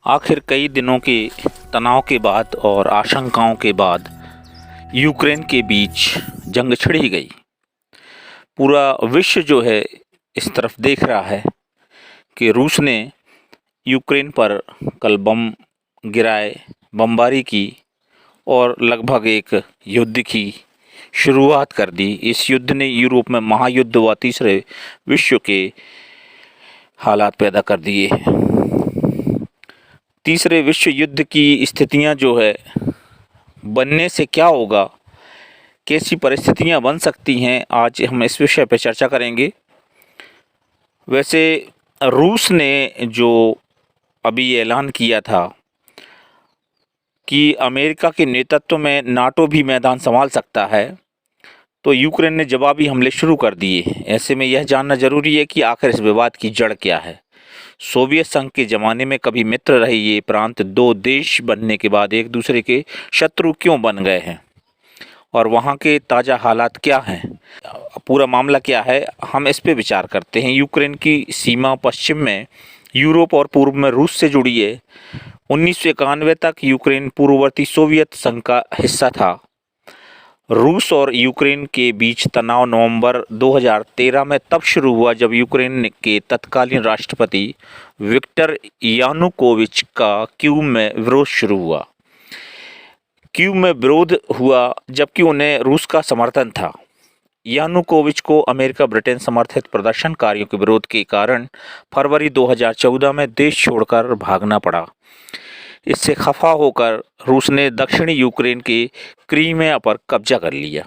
आखिर कई दिनों के तनाव के बाद और आशंकाओं के बाद यूक्रेन के बीच जंग छिड़ ही गई। पूरा विश्व जो है इस तरफ देख रहा है कि रूस ने यूक्रेन पर कल बम गिराए, बमबारी की और लगभग एक युद्ध की शुरुआत कर दी। इस युद्ध ने यूरोप में महायुद्ध व तीसरे विश्व के हालात पैदा कर दिए। तीसरे विश्व युद्ध की स्थितियां जो है बनने से क्या होगा, कैसी परिस्थितियां बन सकती हैं, आज हम इस विषय पर चर्चा करेंगे। वैसे रूस ने जो अभी ऐलान किया था कि अमेरिका के नेतृत्व में नाटो भी मैदान संभाल सकता है, तो यूक्रेन ने जवाबी हमले शुरू कर दिए। ऐसे में यह जानना जरूरी है कि आखिर इस विवाद की जड़ क्या है। सोवियत संघ के ज़माने में कभी मित्र रहे ये प्रांत दो देश बनने के बाद एक दूसरे के शत्रु क्यों बन गए हैं और वहाँ के ताज़ा हालात क्या हैं, पूरा मामला क्या है, हम इस पे विचार करते हैं। यूक्रेन की सीमा पश्चिम में यूरोप और पूर्व में रूस से जुड़ी है। 1991 तक यूक्रेन पूर्ववर्ती सोवियत संघ का हिस्सा था। रूस और यूक्रेन के बीच तनाव नवंबर 2013 में तब शुरू हुआ जब यूक्रेन के तत्कालीन राष्ट्रपति विक्टर यानुकोविच का कीव में विरोध शुरू हुआ। कीव में विरोध हुआ जबकि उन्हें रूस का समर्थन था। यानुकोविच को अमेरिका ब्रिटेन समर्थित प्रदर्शनकारियों के विरोध के कारण फरवरी 2014 में देश छोड़कर भागना पड़ा। इससे खफा होकर रूस ने दक्षिणी यूक्रेन के क्रीमिया पर कब्जा कर लिया।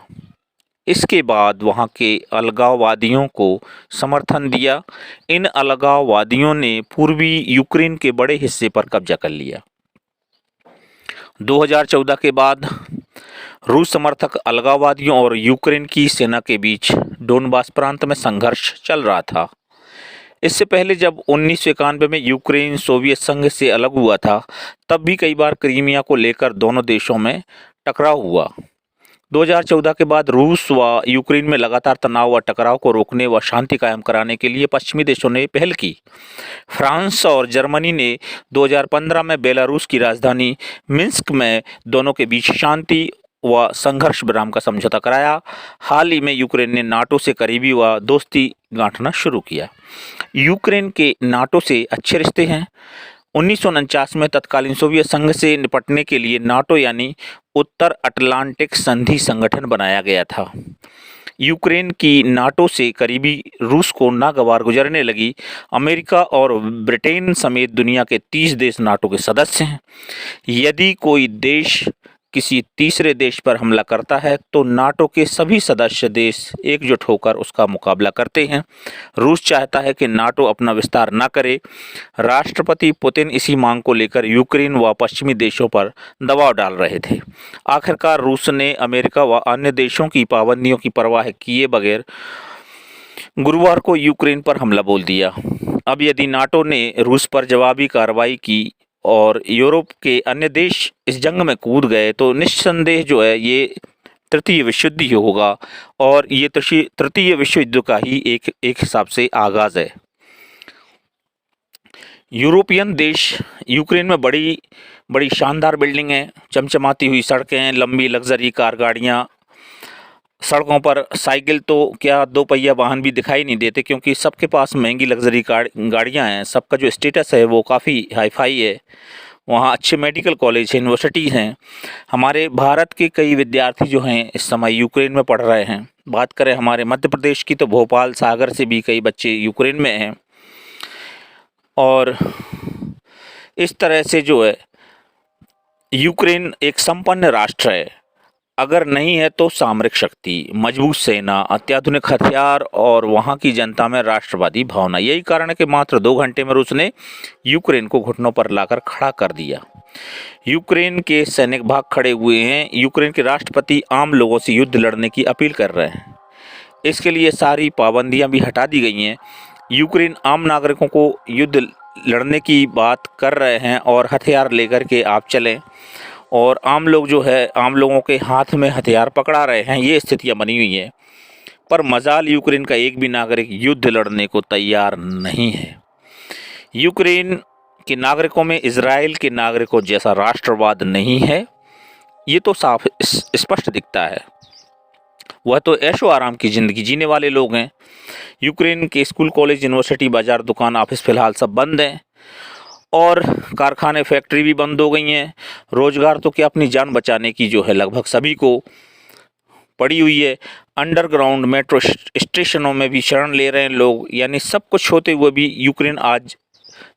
इसके बाद वहां के अलगाववादियों को समर्थन दिया। इन अलगाववादियों ने पूर्वी यूक्रेन के बड़े हिस्से पर कब्जा कर लिया। 2014 के बाद रूस समर्थक अलगाववादियों और यूक्रेन की सेना के बीच डोनबास प्रांत में संघर्ष चल रहा था। इससे पहले जब 1991 में यूक्रेन सोवियत संघ से अलग हुआ था, तब भी कई बार क्रीमिया को लेकर दोनों देशों में टकराव हुआ। 2014 के बाद रूस व यूक्रेन में लगातार तनाव व टकराव को रोकने व शांति कायम कराने के लिए पश्चिमी देशों ने पहल की। फ्रांस और जर्मनी ने 2015 में बेलारूस की राजधानी मिन्स्क में दोनों के बीच शांति व संघर्ष विराम का समझौता कराया। हाल ही में यूक्रेन ने नाटो से करीबी व दोस्ती गांठना शुरू किया। यूक्रेन के नाटो से अच्छे रिश्ते हैं। 1949 में तत्कालीन सोवियत संघ से निपटने के लिए नाटो यानी उत्तर अटलांटिक संधि संगठन बनाया गया था। यूक्रेन की नाटो से करीबी रूस को नागवार गुजरने लगी। अमेरिका और ब्रिटेन समेत दुनिया के 30 देश नाटो के सदस्य हैं। यदि कोई देश किसी तीसरे देश पर हमला करता है तो नाटो के सभी सदस्य देश एकजुट होकर उसका मुकाबला करते हैं। रूस चाहता है कि नाटो अपना विस्तार न करे। राष्ट्रपति पुतिन इसी मांग को लेकर यूक्रेन व पश्चिमी देशों पर दबाव डाल रहे थे। आखिरकार रूस ने अमेरिका व अन्य देशों की पाबंदियों की परवाह किए बगैर गुरुवार को यूक्रेन पर हमला बोल दिया। अब यदि नाटो ने रूस पर जवाबी कार्रवाई की और यूरोप के अन्य देश इस जंग में कूद गए तो निस्संदेह जो है ये तृतीय विश्व युद्ध ही होगा और ये तृतीय विश्व युद्ध का ही एक हिसाब से आगाज है। यूरोपियन देश यूक्रेन में बड़ी बड़ी शानदार बिल्डिंग है, चमचमाती हुई सड़कें हैं, लंबी लग्जरी कार गाड़ियाँ, सड़कों पर साइकिल तो क्या दो पहिया वाहन भी दिखाई नहीं देते क्योंकि सबके पास महंगी लग्जरी गाड़ियाँ हैं। सबका जो स्टेटस है वो काफ़ी हाईफाई है। वहाँ अच्छे मेडिकल कॉलेज हैं, यूनिवर्सिटीज़ हैं। हमारे भारत के कई विद्यार्थी जो हैं इस समय यूक्रेन में पढ़ रहे हैं। बात करें हमारे मध्य प्रदेश की तो भोपाल सागर से भी कई बच्चे यूक्रेन में हैं। और इस तरह से जो है यूक्रेन एक संपन्न राष्ट्र है। अगर नहीं है तो सामरिक शक्ति, मजबूत सेना, अत्याधुनिक हथियार और वहां की जनता में राष्ट्रवादी भावना। यही कारण है कि मात्र 2 घंटे में रूस ने यूक्रेन को घुटनों पर लाकर खड़ा कर दिया। यूक्रेन के सैनिक भाग खड़े हुए हैं। यूक्रेन के राष्ट्रपति आम लोगों से युद्ध लड़ने की अपील कर रहे हैं। इसके लिए सारी पाबंदियां भी हटा दी गई हैं। यूक्रेन आम नागरिकों को युद्ध लड़ने की बात कर रहे हैं और हथियार लेकर के आप चलें, और आम लोग जो है आम लोगों के हाथ में हथियार पकड़ा रहे हैं। ये स्थितियां बनी हुई हैं। पर मजाल यूक्रेन का एक भी नागरिक युद्ध लड़ने को तैयार नहीं है। यूक्रेन कि नागरिकों में इजराइल के नागरिकों जैसा राष्ट्रवाद नहीं है, ये तो साफ स्पष्ट दिखता है। वह तो ऐशो आराम की ज़िंदगी जीने वाले लोग हैं। यूक्रेन के स्कूल, कॉलेज, यूनिवर्सिटी, बाजार, दुकान, ऑफिस फिलहाल सब बंद हैं और कारखाने, फैक्ट्री भी बंद हो गई हैं। रोजगार तो क्या, अपनी जान बचाने की जो है लगभग सभी को पड़ी हुई है। अंडरग्राउंड मेट्रो स्टेशनों में भी शरण ले रहे हैं लोग। यानी सब कुछ होते हुए भी यूक्रेन आज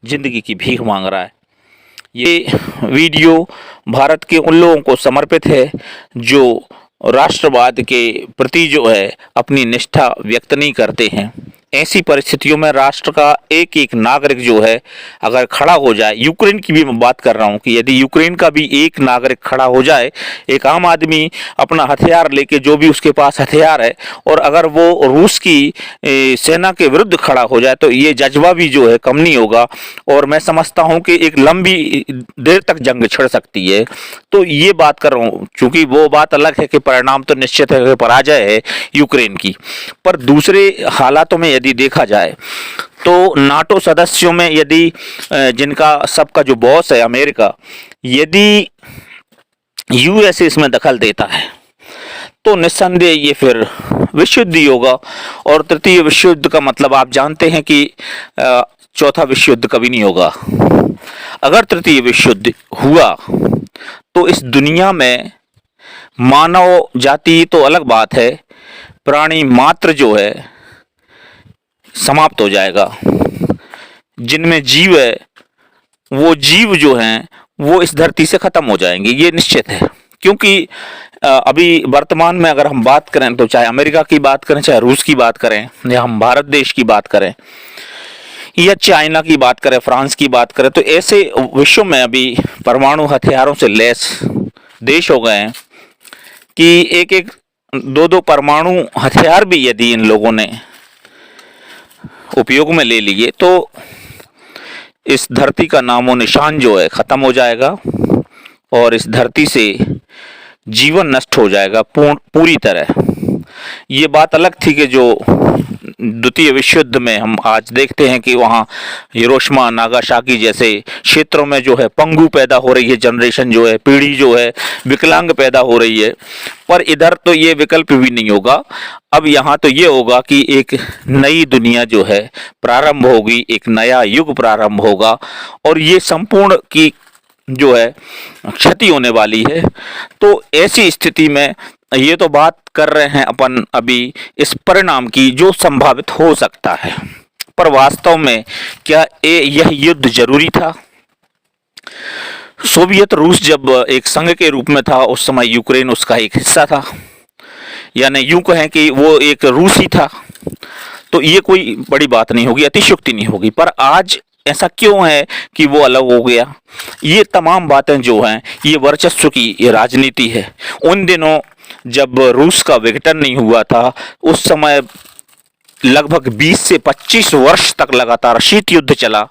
ज़िंदगी की भीख मांग रहा है। ये वीडियो भारत के उन लोगों को समर्पित है जो राष्ट्रवाद के प्रति जो है अपनी निष्ठा व्यक्त नहीं करते हैं। ऐसी परिस्थितियों में राष्ट्र का एक एक नागरिक जो है अगर खड़ा हो जाए, यूक्रेन की भी मैं बात कर रहा हूँ कि यदि यूक्रेन का भी एक नागरिक खड़ा हो जाए, एक आम आदमी अपना हथियार लेके, जो भी उसके पास हथियार है, और अगर वो रूस की सेना के विरुद्ध खड़ा हो जाए, तो ये जज्बा भी जो है कम नहीं होगा और मैं समझता हूँ कि एक लंबी देर तक जंग छिड़ सकती है। तो ये बात कर रहा हूँ, चूँकि वो बात अलग है कि परिणाम तो निश्चित है, पराजय है यूक्रेन की। पर दूसरे हालातों में यदि देखा जाए तो नाटो सदस्यों में यदि जिनका सबका जो बॉस है अमेरिका, यदि यूएसए इसमें दखल देता है तो निस्संदेह ये फिर विश्व युद्ध ही होगा। और तृतीय विश्व युद्ध का मतलब आप जानते हैं कि चौथा विश्व युद्ध कभी नहीं होगा। अगर तृतीय विश्व युद्ध हुआ तो इस दुनिया में मानव जाति तो अलग बात है, प्राणी मात्र जो है समाप्त हो जाएगा। जिनमें जीव है वो जीव जो हैं वो इस धरती से खत्म हो जाएंगे, ये निश्चित है। क्योंकि अभी वर्तमान में अगर हम बात करें तो चाहे अमेरिका की बात करें, चाहे रूस की बात करें, या हम भारत देश की बात करें, या चाइना की बात करें, फ्रांस की बात करें, तो ऐसे विश्व में अभी परमाणु हथियारों से लैस देश हो गए हैं कि एक एक दो दो परमाणु हथियार भी यदि इन लोगों ने उपयोग में ले लिए तो इस धरती का नामो निशान जो है ख़त्म हो जाएगा और इस धरती से जीवन नष्ट हो जाएगा पूरी तरह। ये बात अलग थी कि जो द्वितीय विश्व युद्ध में हम आज देखते हैं कि वहाँ हिरोशिमा, नागासाकी जैसे क्षेत्रों में जो है पंगु पैदा हो रही है, जनरेशन जो है, पीढ़ी जो है विकलांग पैदा हो रही है। पर इधर तो ये विकल्प भी नहीं होगा। अब यहाँ तो ये होगा कि एक नई दुनिया जो है प्रारंभ होगी, एक नया युग प्रारंभ होगा और ये संपूर्ण की जो है क्षति होने वाली है। तो ऐसी स्थिति में ये तो बात कर रहे हैं अपन अभी इस परिणाम की जो संभावित हो सकता है, पर वास्तव में क्या यह युद्ध जरूरी था? सोवियत रूस जब एक संघ के रूप में था उस समय यूक्रेन उसका एक हिस्सा था, यानी यूं कहें कि वो एक रूस ही था। तो ये कोई बड़ी बात नहीं होगी, अतिशयोक्ति नहीं होगी। पर आज ऐसा क्यों है कि वो अलग हो गया? ये तमाम बातें जो हैं ये वर्चस्व की ये राजनीति है। उन दिनों जब रूस का विघटन नहीं हुआ था उस समय लगभग 20 से 25 वर्ष तक लगातार शीत युद्ध चला।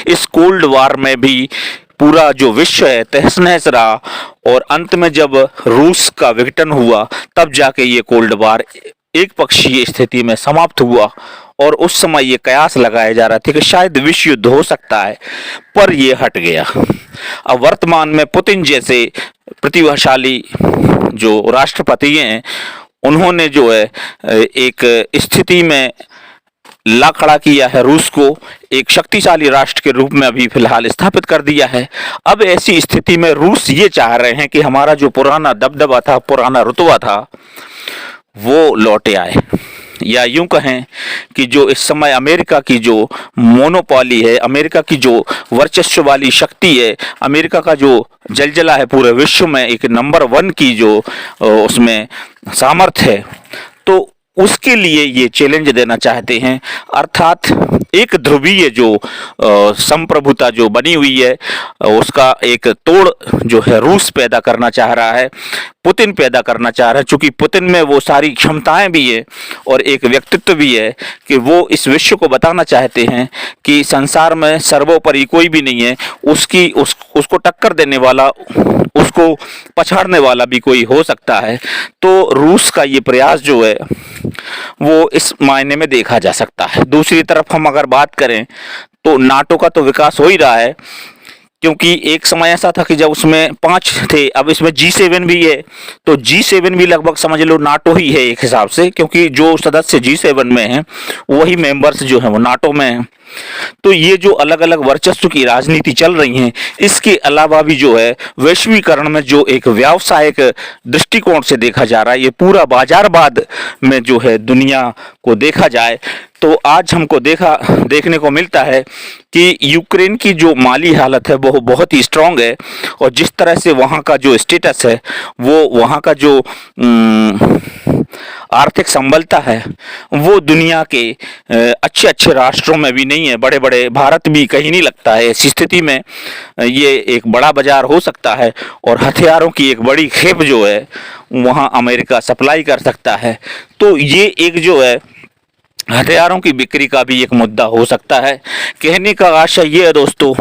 इस कोल्ड वार में भी पूरा जो विश्व है तहस नहस रहा और अंत में जब रूस का विघटन हुआ तब जाके ये कोल्ड वार एक पक्षीय स्थिति में समाप्त हुआ। और उस समय ये कयास लगाया जा रहा था कि शायद विश्व युद्ध हो सकता है, पर ये हट गया। अब वर्तमान में पुतिन जैसे प्रतिभाशाली जो राष्ट्रपति हैं उन्होंने जो है एक स्थिति में ला खड़ा किया है, रूस को एक शक्तिशाली राष्ट्र के रूप में अभी फिलहाल स्थापित कर दिया है। अब ऐसी स्थिति में रूस ये चाह रहे हैं कि हमारा जो पुराना दबदबा था, पुराना रुतबा था, वो लौटे आए। या यूं कहें कि जो इस समय अमेरिका की जो मोनोपोली है, अमेरिका की जो वर्चस्व वाली शक्ति है, अमेरिका का जो जलजला है पूरे विश्व में एक नंबर 1 की जो उसमें सामर्थ्य है, तो उसके लिए ये चैलेंज देना चाहते हैं। अर्थात एक ध्रुवीय जो संप्रभुता जो बनी हुई है उसका एक तोड़ जो है रूस पैदा करना चाह रहा है, पुतिन पैदा करना चाह रहा है। चूंकि पुतिन में वो सारी क्षमताएं भी है और एक व्यक्तित्व भी है कि वो इस विश्व को बताना चाहते हैं कि संसार में सर्वोपरि कोई भी नहीं है, उसको टक्कर देने वाला, उसको पछाड़ने वाला भी कोई हो सकता है। तो रूस का ये प्रयास जो है वो इस मायने में देखा जा सकता है। दूसरी तरफ हम अगर बात करें तो नाटो का तो विकास हो ही रहा है, क्योंकि एक समय ऐसा था कि जब उसमें 5 थे, अब इसमें G7 भी है, तो G7 भी लगभग समझ लो नाटो ही है एक हिसाब से, क्योंकि जो सदस्य G7 में हैं वही मेंबर्स जो हैं वो नाटो में हैं। तो ये जो अलग अलग वर्चस्व की राजनीति चल रही है, इसके अलावा भी जो है वैश्वीकरण में जो एक व्यावसायिक दृष्टिकोण से देखा जा रहा है, ये पूरा बाजारवाद में जो है दुनिया को देखा जाए तो आज हमको देखने को मिलता है कि यूक्रेन की जो माली हालत है वो बहुत ही स्ट्रांग है, और जिस तरह से वहाँ का जो स्टेटस है, वो वहाँ का जो आर्थिक संबलता है वो दुनिया के अच्छे अच्छे राष्ट्रों में भी नहीं है, बड़े बड़े भारत भी कहीं नहीं लगता है। ऐसी स्थिति में ये एक बड़ा बाजार हो सकता है और हथियारों की एक बड़ी खेप जो है वहाँ अमेरिका सप्लाई कर सकता है। तो ये एक जो है हथियारों की बिक्री का भी एक मुद्दा हो सकता है। कहने का आशय ये है दोस्तों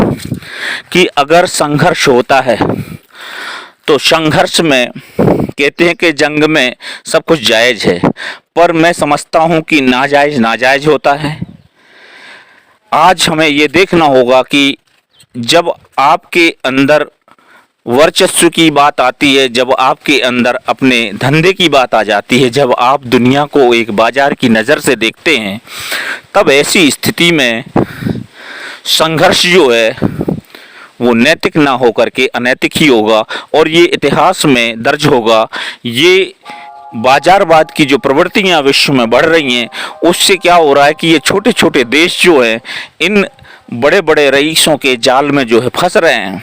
कि अगर संघर्ष होता है तो संघर्ष में कहते हैं कि जंग में सब कुछ जायज है, पर मैं समझता हूं कि नाजायज होता है। आज हमें ये देखना होगा कि जब आपके अंदर वर्चस्व की बात आती है, जब आपके अंदर अपने धंधे की बात आ जाती है, जब आप दुनिया को एक बाजार की नज़र से देखते हैं, तब ऐसी स्थिति में संघर्ष जो है वो नैतिक ना होकर के अनैतिक ही होगा, और ये इतिहास में दर्ज होगा। ये बाजारवाद की जो प्रवृत्तियां विश्व में बढ़ रही हैं, उससे क्या हो रहा है कि ये छोटे छोटे देश जो हैं इन बड़े बड़े रईसों के जाल में जो है फंस रहे हैं।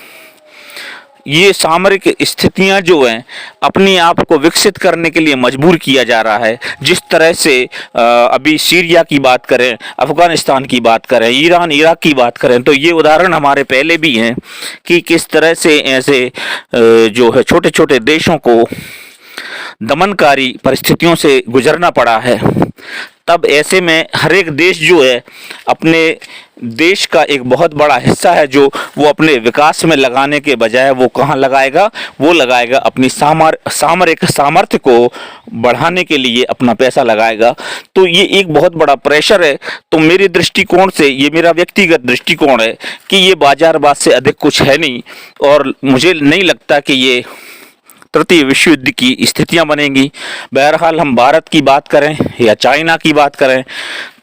ये सामरिक स्थितियां जो हैं अपने आप को विकसित करने के लिए मजबूर किया जा रहा है। जिस तरह से अभी सीरिया की बात करें, अफगानिस्तान की बात करें, ईरान इराक की बात करें, तो ये उदाहरण हमारे पहले भी हैं कि किस तरह से ऐसे जो है छोटे छोटे देशों को दमनकारी परिस्थितियों से गुजरना पड़ा है। तब ऐसे में हर एक देश जो है अपने देश का एक बहुत बड़ा हिस्सा है जो वो अपने विकास में लगाने के बजाय वो कहाँ लगाएगा, वो लगाएगा अपनी सामरिक सामर्थ्य को बढ़ाने के लिए अपना पैसा लगाएगा। तो ये एक बहुत बड़ा प्रेशर है। तो मेरे दृष्टिकोण से, ये मेरा व्यक्तिगत दृष्टिकोण है कि ये बाजारवाद से अधिक कुछ है नहीं, और मुझे नहीं लगता कि ये तृतीय विश्व युद्ध की स्थितियां बनेंगी। बहरहाल हम भारत की बात करें या चाइना की बात करें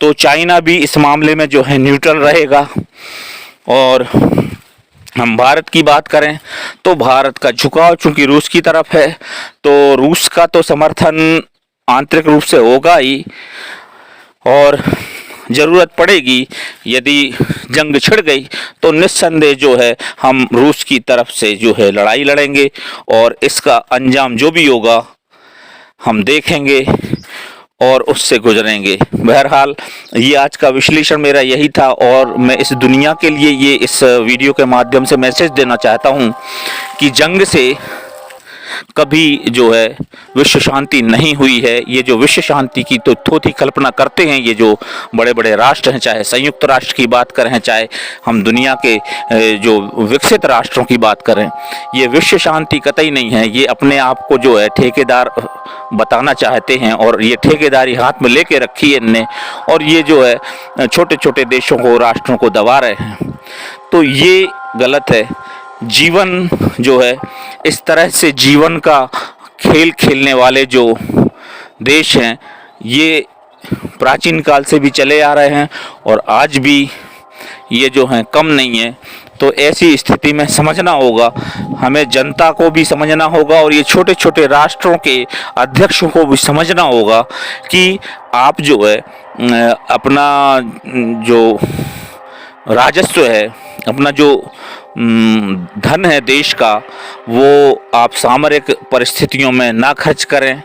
तो चाइना भी इस मामले में जो है न्यूट्रल रहेगा, और हम भारत की बात करें तो भारत का झुकाव चूंकि रूस की तरफ है, तो रूस का तो समर्थन आंतरिक रूप से होगा ही, और ज़रूरत पड़ेगी यदि जंग छिड़ गई तो निस्संदेह जो है हम रूस की तरफ से जो है लड़ाई लड़ेंगे, और इसका अंजाम जो भी होगा हम देखेंगे और उससे गुजरेंगे। बहरहाल ये आज का विश्लेषण मेरा यही था, और मैं इस दुनिया के लिए ये इस वीडियो के माध्यम से मैसेज देना चाहता हूँ कि जंग से कभी जो है विश्व शांति नहीं हुई है। ये जो विश्व शांति की तो थोथी कल्पना करते हैं ये जो बड़े बड़े राष्ट्र हैं, चाहे संयुक्त राष्ट्र की बात करें, चाहे हम दुनिया के जो विकसित राष्ट्रों की बात करें, ये विश्व शांति कतई नहीं है। ये अपने आप को जो है ठेकेदार बताना चाहते हैं, और ये ठेकेदारी हाथ में लेके रखी है इनने, और ये जो है छोटे छोटे देशों को, राष्ट्रों को दबा रहे हैं। तो ये गलत है। जीवन जो है इस तरह से जीवन का खेल खेलने वाले जो देश हैं ये प्राचीन काल से भी चले आ रहे हैं, और आज भी ये जो हैं कम नहीं है। तो ऐसी स्थिति में समझना होगा, हमें जनता को भी समझना होगा, और ये छोटे छोटे राष्ट्रों के अध्यक्षों को भी समझना होगा कि आप जो है अपना जो राजस्व है, अपना जो धन है देश का, वो आप सामरिक परिस्थितियों में ना खर्च करें,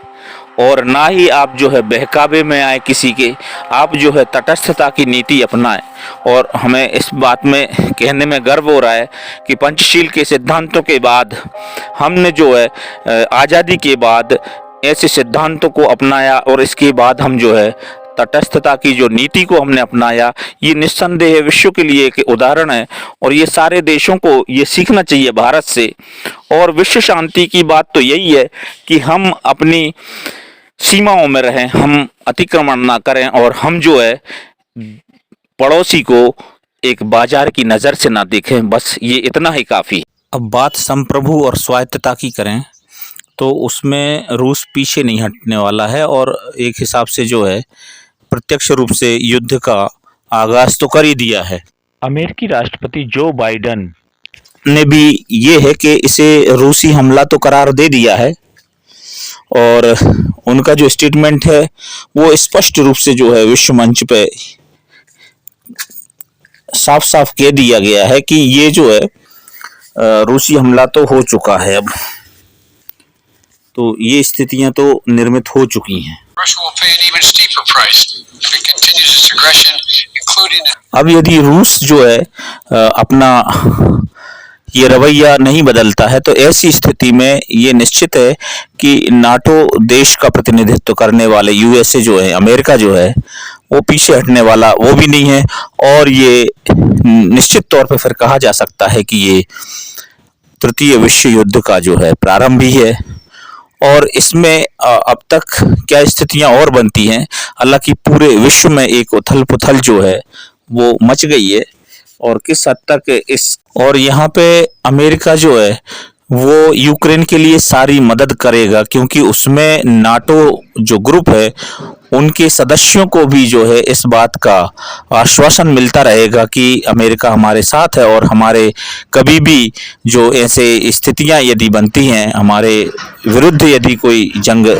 और ना ही आप जो है बहकावे में आए किसी के। आप जो है तटस्थता की नीति अपनाएं। और हमें इस बात में कहने में गर्व हो रहा है कि पंचशील के सिद्धांतों के बाद हमने जो है आज़ादी के बाद ऐसे सिद्धांतों को अपनाया, और इसके बाद हम जो है तटस्थता की जो नीति को हमने अपनाया, ये निस्संदेह विश्व के लिए एक उदाहरण है और ये सारे देशों को ये सीखना चाहिए भारत से। और विश्व शांति की बात तो यही है कि हम अपनी सीमाओं में रहें, हम अतिक्रमण ना करें और हम जो है पड़ोसी को एक बाजार की नज़र से ना देखें, बस ये इतना ही काफ़ी। अब बात संप्रभु और स्वायत्तता की करें तो उसमें रूस पीछे नहीं हटने वाला है और एक हिसाब से जो है प्रत्यक्ष रूप से युद्ध का आगाज तो कर ही दिया है। अमेरिकी राष्ट्रपति जो बाइडेन ने भी ये है कि इसे रूसी हमला तो करार दे दिया है और उनका जो स्टेटमेंट है वो स्पष्ट रूप से जो है विश्व मंच पे साफ साफ कह दिया गया है कि ये जो है रूसी हमला तो हो चुका है। अब तो ये स्थितियां तो निर्मित हो चुकी हैं। अब यदि रूस जो है अपना ये रवैया नहीं बदलता है तो ऐसी स्थिति में ये निश्चित है कि नाटो देश का प्रतिनिधित्व करने वाले यूएसए जो है, अमेरिका जो है, वो पीछे हटने वाला वो भी नहीं है और ये निश्चित तौर पे फिर कहा जा सकता है कि ये तृतीय विश्व युद्ध का जो है प्रारंभ ही है। और इसमें अब तक क्या स्थितियां और बनती हैं, हालांकि पूरे विश्व में एक उथल पुथल जो है वो मच गई है और किस हद तक इस और यहाँ पे अमेरिका जो है वो यूक्रेन के लिए सारी मदद करेगा क्योंकि उसमें नाटो जो ग्रुप है उनके सदस्यों को भी जो है इस बात का आश्वासन मिलता रहेगा कि अमेरिका हमारे साथ है और हमारे कभी भी जो ऐसे स्थितियां यदि बनती हैं, हमारे विरुद्ध यदि कोई जंग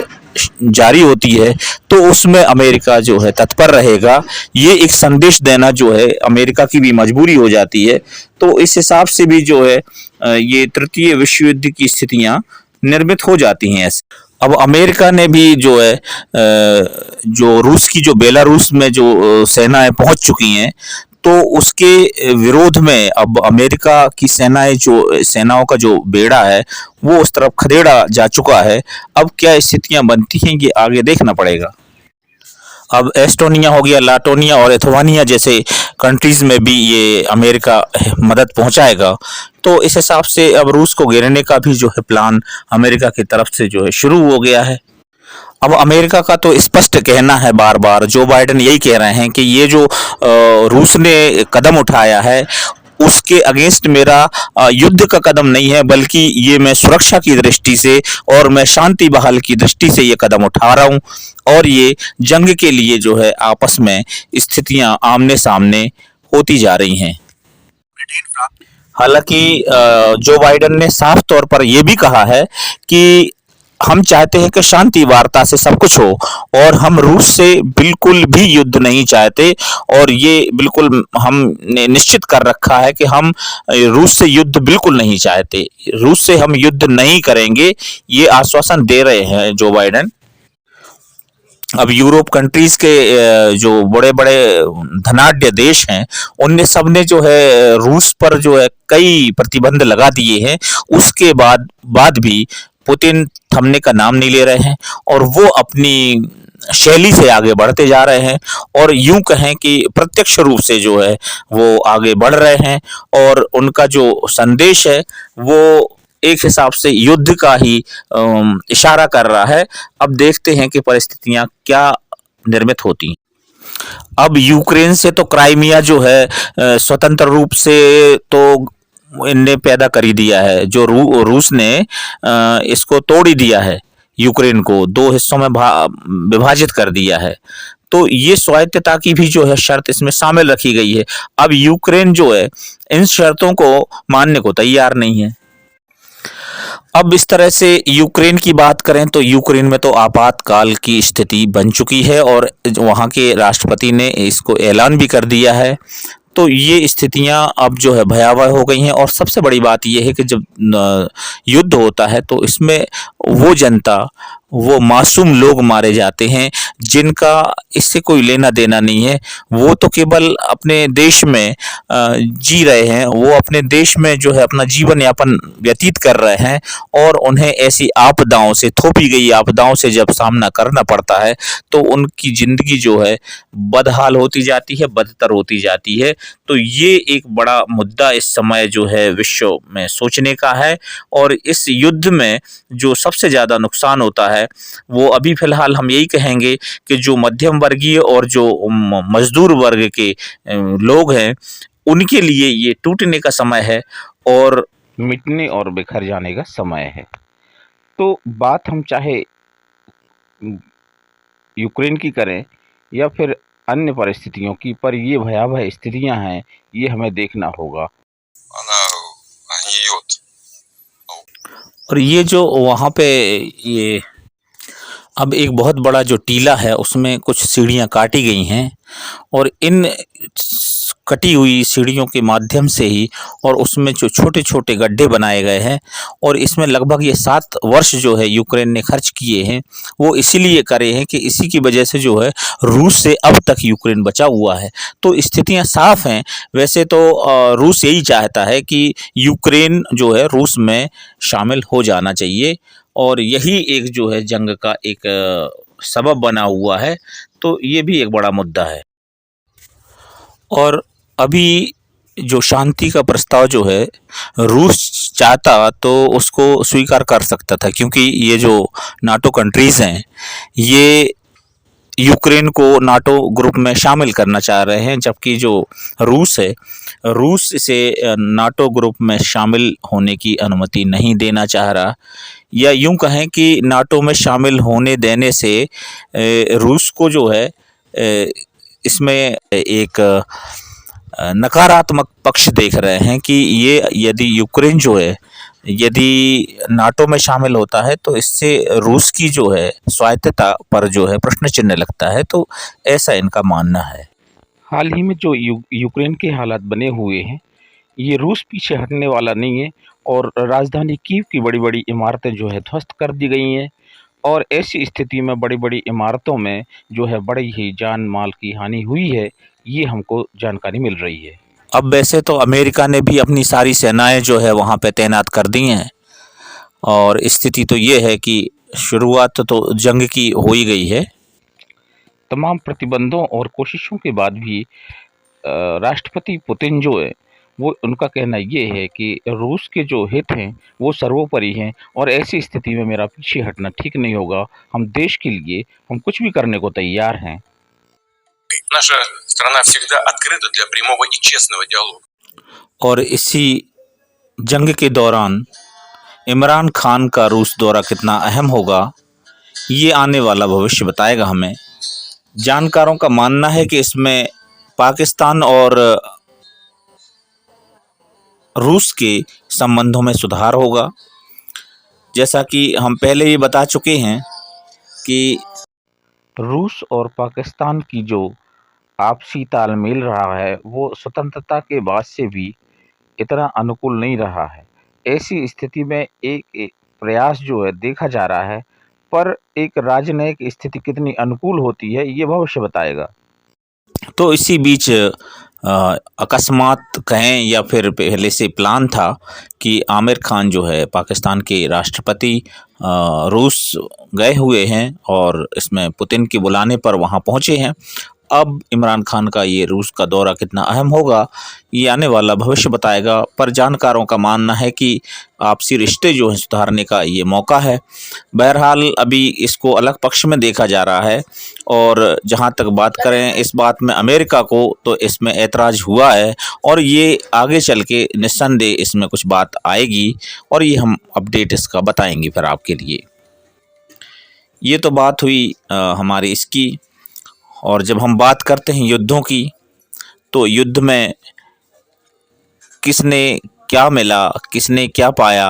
जारी होती है तो उसमें अमेरिका जो है तत्पर रहेगा। ये एक संदेश देना जो है अमेरिका की भी मजबूरी हो जाती है। तो इस हिसाब से भी जो है ये तृतीय विश्व युद्ध की स्थितियां निर्मित हो जाती हैं ऐसे। अब अमेरिका ने भी जो है जो रूस की जो बेलारूस में जो सेनाएं पहुंच चुकी हैं तो उसके विरोध में अब अमेरिका की सेनाओं का जो बेड़ा है वो उस तरफ खदेड़ा जा चुका है। अब क्या स्थितियां बनती हैं ये आगे देखना पड़ेगा। अब एस्टोनिया हो गया, लाटोनिया और लिथुआनिया जैसे कंट्रीज में भी ये अमेरिका मदद पहुंचाएगा। तो इस हिसाब से अब रूस को घेरने का भी जो है प्लान अमेरिका की तरफ से जो है शुरू हो गया है। अब अमेरिका का तो स्पष्ट कहना है, बार बार जो बाइडेन यही कह रहे हैं कि ये जो रूस ने कदम उठाया है उसके अगेंस्ट मेरा युद्ध का कदम नहीं है, बल्कि ये मैं सुरक्षा की दृष्टि से और मैं शांति बहाल की दृष्टि से ये कदम उठा रहा हूँ और ये जंग के लिए जो है आपस में स्थितियां आमने सामने होती जा रही हैं। हालांकि जो बाइडेन ने साफ तौर पर यह भी कहा है कि हम चाहते हैं कि शांति वार्ता से सब कुछ हो और हम रूस से बिल्कुल भी युद्ध नहीं चाहते और ये बिल्कुल हमने निश्चित कर रखा है कि हम रूस से युद्ध बिल्कुल नहीं चाहते, रूस से हम युद्ध नहीं करेंगे, ये आश्वासन दे रहे हैं जो बाइडेन। अब यूरोप कंट्रीज के जो बड़े बड़े धनाढ्य देश हैं उनने सबने जो है रूस पर जो है कई प्रतिबंध लगा दिए हैं, उसके बाद भी पुतिन थमने का नाम नहीं ले रहे हैं और वो अपनी शैली से आगे बढ़ते जा रहे हैं और यूं कहें कि प्रत्यक्ष रूप से जो है वो आगे बढ़ रहे हैं और उनका जो संदेश है वो एक हिसाब से युद्ध का ही इशारा कर रहा है। अब देखते हैं कि परिस्थितियां क्या निर्मित होती हैं। अब यूक्रेन से तो क्राइमिया जो है स्वतंत्र रूप से तो इनने पैदा कर ही दिया है, जो रूस ने इसको तोड़ ही दिया है, यूक्रेन को दो हिस्सों में विभाजित कर दिया है। तो ये स्वायत्तता की भी जो है शर्त इसमें शामिल रखी गई है। अब यूक्रेन जो है इन शर्तों को मानने को तैयार नहीं है। अब इस तरह से यूक्रेन की बात करें तो यूक्रेन में तो आपातकाल की स्थिति बन चुकी है और वहाँ के राष्ट्रपति ने इसको ऐलान भी कर दिया है। तो ये स्थितियां अब जो है भयावह हो गई हैं और सबसे बड़ी बात यह है कि जब युद्ध होता है तो इसमें वो जनता, वो मासूम लोग मारे जाते हैं जिनका इससे कोई लेना देना नहीं है। वो तो केवल अपने देश में जी रहे हैं, वो अपने देश में जो है अपना जीवन यापन व्यतीत कर रहे हैं और उन्हें ऐसी आपदाओं से, थोपी गई आपदाओं से जब सामना करना पड़ता है तो उनकी ज़िंदगी जो है बदहाल होती जाती है, बदतर होती जाती है। तो ये एक बड़ा मुद्दा इस समय जो है विश्व में सोचने का है और इस युद्ध में जो सबसे ज़्यादा नुकसान होता है वो अभी फ़िलहाल हम यही कहेंगे कि जो मध्यम वर्गीय और जो मज़दूर वर्ग के लोग हैं, उनके लिए ये टूटने का समय है और मिटने और बिखर जाने का समय है। तो बात हम चाहे यूक्रेन की करें या फिर अन्य परिस्थितियों की, पर ये भयावह स्थितियां हैं, ये हमें देखना होगा। और ये जो वहाँ पे ये अब एक बहुत बड़ा जो टीला है उसमें कुछ सीढ़ियाँ काटी गई हैं और इन कटी हुई सीढ़ियों के माध्यम से ही और उसमें जो छोटे-छोटे गड्ढे बनाए गए हैं और इसमें लगभग ये 7 वर्ष जो है यूक्रेन ने खर्च किए हैं, वो इसीलिए करे हैं कि इसी की वजह से जो है रूस से अब तक यूक्रेन बचा हुआ है। तो स्थितियाँ साफ़ हैं। वैसे तो रूस यही चाहता है कि यूक्रेन जो है रूस में शामिल हो जाना चाहिए और यही एक जो है जंग का एक सबब बना हुआ है। तो ये भी एक बड़ा मुद्दा है। और अभी जो शांति का प्रस्ताव जो है रूस चाहता तो उसको स्वीकार कर सकता था, क्योंकि ये जो नाटो कंट्रीज़ हैं ये यूक्रेन को नाटो ग्रुप में शामिल करना चाह रहे हैं, जबकि जो रूस है, रूस इसे नाटो ग्रुप में शामिल होने की अनुमति नहीं देना चाह रहा, या यूं कहें कि नाटो में शामिल होने देने से रूस को जो है इसमें एक नकारात्मक पक्ष देख रहे हैं कि ये यदि यूक्रेन जो है यदि नाटो में शामिल होता है तो इससे रूस की जो है स्वायत्तता पर जो है प्रश्न चिन्ह लगता है। तो ऐसा इनका मानना है। हाल ही में जो यूक्रेन के हालात बने हुए हैं, ये रूस पीछे हटने वाला नहीं है और राजधानी कीव की बड़ी-बड़ी इमारतें जो है ध्वस्त कर दी गई हैं और ऐसी स्थिति में बड़ी-बड़ी इमारतों में जो है बड़ी ही जान माल की हानि हुई है, ये हमको जानकारी मिल रही है। अब वैसे तो अमेरिका ने भी अपनी सारी सेनाएं जो है वहाँ पे तैनात कर दी हैं और स्थिति तो ये है कि शुरुआत तो जंग की हो ही गई है। तमाम प्रतिबंधों और कोशिशों के बाद भी राष्ट्रपति पुतिन जो है वो उनका कहना ये है कि रूस के जो हित हैं वो सर्वोपरि हैं और ऐसी स्थिति में मेरा पीछे हटना ठीक नहीं होगा। हम देश के लिए हम कुछ भी करने को तैयार हैं। Наша страна всегда открыта для прямого и честного диалога. और इसी जंग के दौरान इमरान खान का रूस दौरा कितना अहम होगा, ये आने वाला भविष्य बताएगा हमें। जानकारों का मानना है कि इसमें पाकिस्तान और रूस के संबंधों में सुधार होगा। जैसा कि हम पहले ही बता चुके हैं कि रूस और पाकिस्तान की जो आपसी तालमेल रहा है वो स्वतंत्रता के बाद से भी इतना अनुकूल नहीं रहा है। ऐसी स्थिति में एक प्रयास जो है देखा जा रहा है, पर एक राजनयिक स्थिति कितनी अनुकूल होती है ये भविष्य बताएगा। तो इसी बीच अकस्मात कहें या फिर पहले से प्लान था कि आमिर खान जो है पाकिस्तान के राष्ट्रपति रूस गए हुए हैं और इसमें पुतिन के बुलाने पर वहां पहुंचे हैं। अब इमरान खान का ये रूस का दौरा कितना अहम होगा ये आने वाला भविष्य बताएगा, पर जानकारों का मानना है कि आपसी रिश्ते जो हैं सुधारने का ये मौका है। बहरहाल अभी इसको अलग पक्ष में देखा जा रहा है और जहां तक बात करें इस बात में अमेरिका को, तो इसमें ऐतराज़ हुआ है और ये आगे चल के निस्संदेह इसमें कुछ बात आएगी और ये हम अपडेट इसका बताएंगे फिर आपके लिए। ये तो बात हुई हमारी इसकी। और जब हम बात करते हैं युद्धों की, तो युद्ध में किसने क्या मिला, किसने क्या पाया,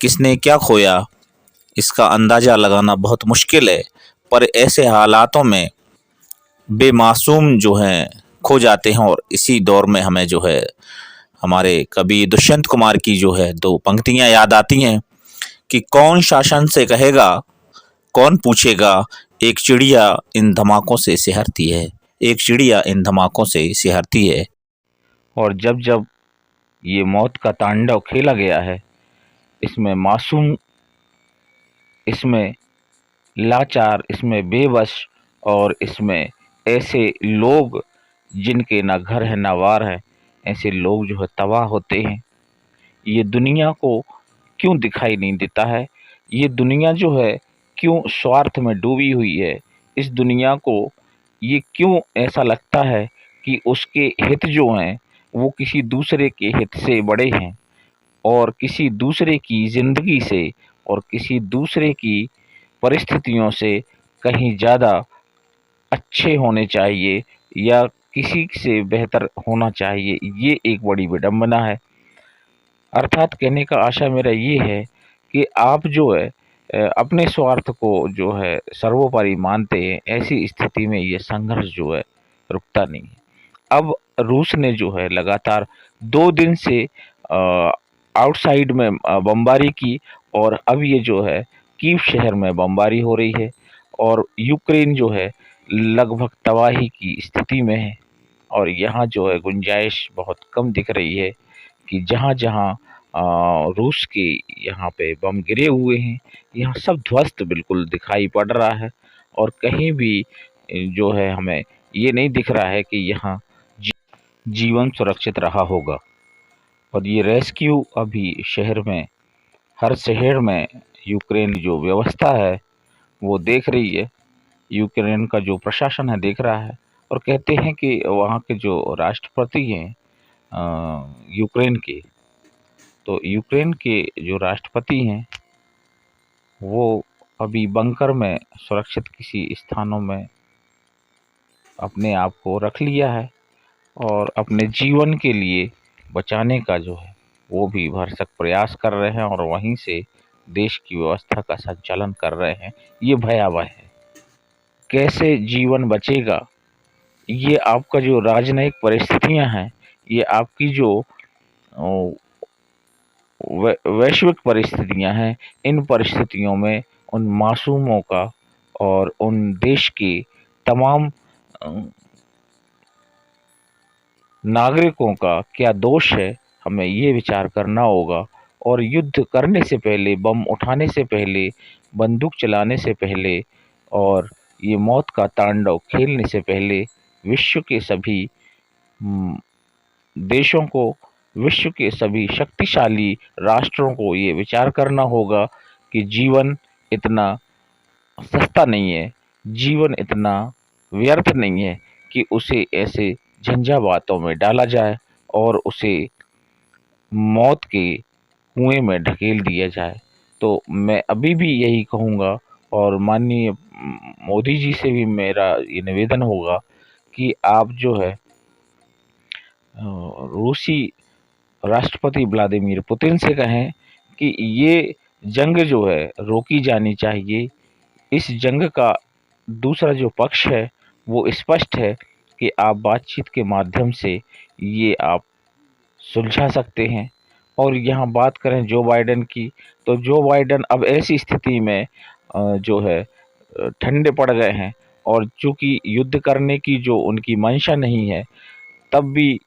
किसने क्या खोया, इसका अंदाज़ा लगाना बहुत मुश्किल है। पर ऐसे हालातों में बेमासूम जो हैं खो जाते हैं और इसी दौर में हमें जो है हमारे कवि दुष्यंत कुमार की जो है 2 पंक्तियाँ याद आती हैं कि कौन शासन से कहेगा कौन पूछेगा, एक चिड़िया इन धमाकों से सिहरती है, एक चिड़िया इन धमाकों से सिहरती है। और जब जब ये मौत का तांडव खेला गया है, इसमें मासूम, इसमें लाचार, इसमें बेबस और इसमें ऐसे लोग जिनके ना घर है ना वार है, ऐसे लोग जो है तबाह होते हैं। ये दुनिया को क्यों दिखाई नहीं देता है? ये दुनिया जो है क्यों स्वार्थ में डूबी हुई है? इस दुनिया को ये क्यों ऐसा लगता है कि उसके हित जो हैं वो किसी दूसरे के हित से बड़े हैं और किसी दूसरे की ज़िंदगी से और किसी दूसरे की परिस्थितियों से कहीं ज़्यादा अच्छे होने चाहिए या किसी से बेहतर होना चाहिए। ये एक बड़ी विडंबना है। अर्थात कहने का आशा मेरा ये है कि आप जो है अपने स्वार्थ को जो है सर्वोपरि मानते हैं, ऐसी स्थिति में ये संघर्ष जो है रुकता नहीं है। अब रूस ने जो है लगातार 2 दिन से आउटसाइड में बमबारी की और अब ये जो है कीव शहर में बमबारी हो रही है और यूक्रेन जो है लगभग तबाही की स्थिति में है और यहाँ जो है गुंजाइश बहुत कम दिख रही है कि जहाँ-जहाँ रूस के यहाँ पे बम गिरे हुए हैं, यहाँ सब ध्वस्त बिल्कुल दिखाई पड़ रहा है और कहीं भी जो है हमें ये नहीं दिख रहा है कि यहाँ जीवन सुरक्षित रहा होगा। और ये रेस्क्यू अभी शहर में, हर शहर में यूक्रेन की जो व्यवस्था है वो देख रही है, यूक्रेन का जो प्रशासन है देख रहा है और कहते हैं कि वहाँ के जो राष्ट्रपति हैं यूक्रेन के, तो यूक्रेन के जो राष्ट्रपति हैं वो अभी बंकर में सुरक्षित किसी स्थानों में अपने आप को रख लिया है और अपने जीवन के लिए बचाने का जो है वो भी भरसक प्रयास कर रहे हैं और वहीं से देश की व्यवस्था का संचालन कर रहे हैं। ये भयावह है। कैसे जीवन बचेगा? ये आपका जो राजनयिक परिस्थितियां हैं, ये आपकी जो वैश्विक परिस्थितियां हैं, इन परिस्थितियों में उन मासूमों का और उन देश के तमाम नागरिकों का क्या दोष है, हमें ये विचार करना होगा। और युद्ध करने से पहले, बम उठाने से पहले, बंदूक चलाने से पहले और ये मौत का तांडव खेलने से पहले विश्व के सभी देशों को, विश्व के सभी शक्तिशाली राष्ट्रों को ये विचार करना होगा कि जीवन इतना सस्ता नहीं है, जीवन इतना व्यर्थ नहीं है कि उसे ऐसे झंझावातों में डाला जाए और उसे मौत के कुएं में ढकेल दिया जाए। तो मैं अभी भी यही कहूँगा और माननीय मोदी जी से भी मेरा ये निवेदन होगा कि आप जो है रूसी राष्ट्रपति व्लादिमीर पुतिन से कहें कि ये जंग जो है रोकी जानी चाहिए। इस जंग का दूसरा जो पक्ष है वो स्पष्ट है कि आप बातचीत के माध्यम से ये आप सुलझा सकते हैं। और यहाँ बात करें जो बाइडेन की, तो जो बाइडेन अब ऐसी स्थिति में जो है ठंडे पड़ गए हैं और चूँकि युद्ध करने की जो उनकी मंशा नहीं है, तब भी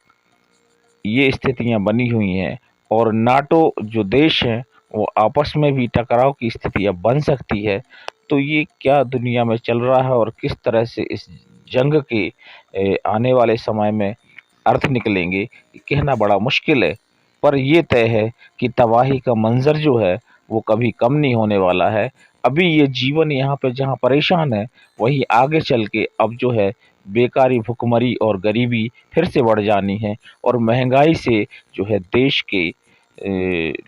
ये स्थितियां बनी हुई हैं और नाटो जो देश हैं वो आपस में भी टकराव की स्थिति अब बन सकती है। तो ये क्या दुनिया में चल रहा है और किस तरह से इस जंग के आने वाले समय में अर्थ निकलेंगे, कहना बड़ा मुश्किल है। पर ये तय है कि तबाही का मंजर जो है वो कभी कम नहीं होने वाला है। अभी ये जीवन यहाँ पे जहाँ परेशान है, वही आगे चल के अब जो है बेकारी, भुखमरी और गरीबी फिर से बढ़ जानी है और महंगाई से जो है देश के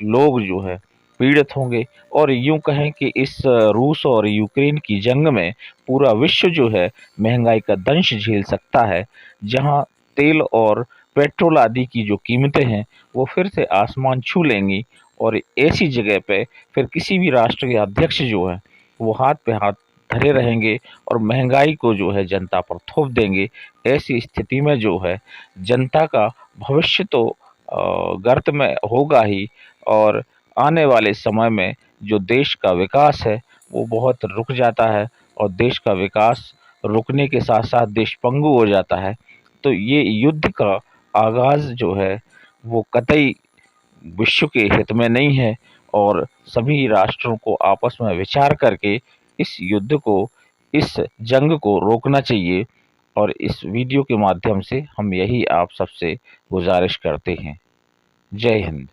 लोग जो है पीड़ित होंगे। और यूँ कहें कि इस रूस और यूक्रेन की जंग में पूरा विश्व जो है महंगाई का दंश झेल सकता है, जहाँ तेल और पेट्रोल आदि की जो कीमतें हैं वो फिर से आसमान छू लेंगी और ऐसी जगह पे फिर किसी भी राष्ट्र के अध्यक्ष जो है वो हाथ पे हाथ धरे रहेंगे और महंगाई को जो है जनता पर थोप देंगे। ऐसी स्थिति में जो है जनता का भविष्य तो गर्त में होगा ही और आने वाले समय में जो देश का विकास है वो बहुत रुक जाता है और देश का विकास रुकने के साथ साथ देश पंगु हो जाता है। तो ये युद्ध का आगाज़ जो है वो कतई विश्व के हित में नहीं है और सभी राष्ट्रों को आपस में विचार करके इस युद्ध को, इस जंग को रोकना चाहिए। और इस वीडियो के माध्यम से हम यही आप सबसे गुजारिश करते हैं। जय हिंद।